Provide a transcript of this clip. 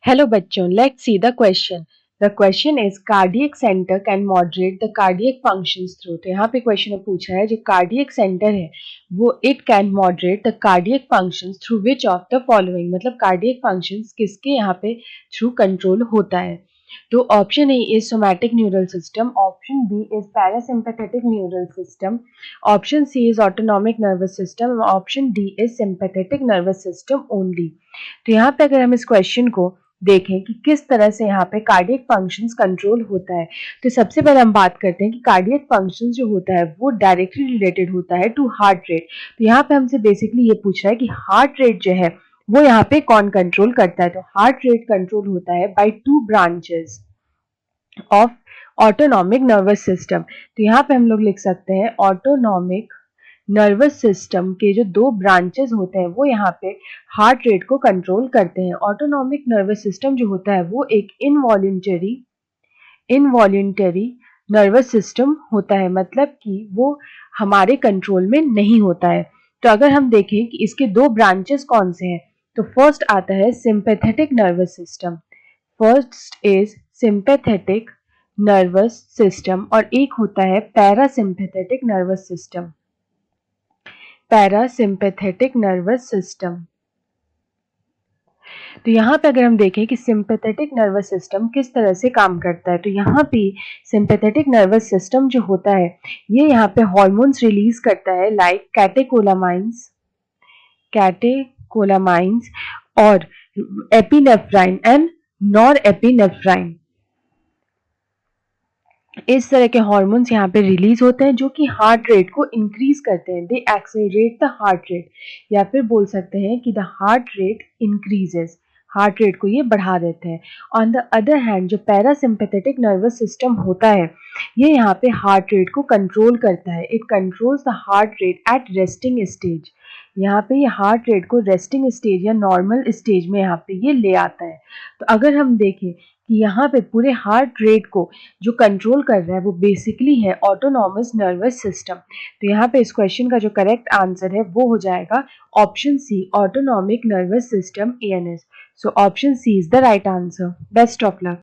Hello बच्चों, let's see the question. The question is cardiac center can moderate the cardiac functions through. तो यहाँ पे question पूछा है जो कार्डियक सेंटर है वो it can moderate the cardiac functions through which of the following, मतलब कार्डियक फंक्शंस किसके यहाँ पे थ्रू कंट्रोल होता है. तो option A is somatic neural system, option B is parasympathetic neural system, option C is autonomic nervous system, option D is sympathetic nervous system only. तो यहाँ पे अगर हम इस क्वेश्चन को देखें कि किस तरह से यहाँ पे कार्डियक फंक्शंस कंट्रोल होता है, तो सबसे पहले हम बात करते हैं कि कार्डियक फंक्शंस जो होता है वो डायरेक्टली रिलेटेड होता है टू हार्ट रेट. तो यहाँ पे हमसे बेसिकली ये पूछ रहा है कि हार्ट रेट जो है वो यहाँ पे कौन कंट्रोल करता है. तो हार्ट रेट कंट्रोल होता है by two branches of autonomic nervous system. तो यहाँ पे हम लोग लिख सकते हैं ऑटोनॉमिक नर्वस सिस्टम के जो दो ब्रांचेस होते हैं वो यहाँ पे हार्ट रेट को कंट्रोल करते हैं. ऑटोनॉमिक नर्वस सिस्टम जो होता है वो एक इनवॉल्यूंटरी नर्वस सिस्टम होता है, मतलब कि वो हमारे कंट्रोल में नहीं होता है. तो अगर हम देखें कि इसके दो ब्रांचेस कौन से हैं, तो फर्स्ट आता है sympathetic nervous system. First is sympathetic nervous system और एक होता है parasympathetic nervous system. Parasympathetic nervous system. तो यहाँ पे अगर हम देखें कि सिंपैथेटिक नर्वस सिस्टम किस तरह से काम करता है, तो यहाँ पे सिंपैथेटिक नर्वस सिस्टम जो होता है ये यहाँ पे हार्मोन्स रिलीज करता है लाइक कैटेकोलामाइंस और एपिनेफ्राइन एंड नॉरएपिनेफ्राइन. इस तरह के हार्मोन्स यहाँ पे रिलीज होते हैं जो कि हार्ट रेट को इंक्रीज करते हैं. दे एक्सेलरेट द हार्ट रेट, या फिर बोल सकते हैं कि the heart rate increases, heart rate को ये बढ़ा देते हैं. ऑन द अदर हैंड जो पैरासिम्पैथेटिक नर्वस सिस्टम होता है ये यहाँ पे हार्ट रेट को कंट्रोल करता है. It controls the heart rate at resting stage. यहाँ पे ये हार्ट रेट को रेस्टिंग स्टेज या नॉर्मल स्टेज में यहाँ पे ये ले आता है. तो अगर हम देखें कि यहाँ पे पूरे हार्ट रेट को जो कंट्रोल कर रहा है वो बेसिकली है ऑटोनॉमस नर्वस सिस्टम. तो यहाँ पे इस क्वेश्चन का जो करेक्ट आंसर है वो हो जाएगा option C, autonomic nervous system ANS. So option C is the right answer. Best of luck.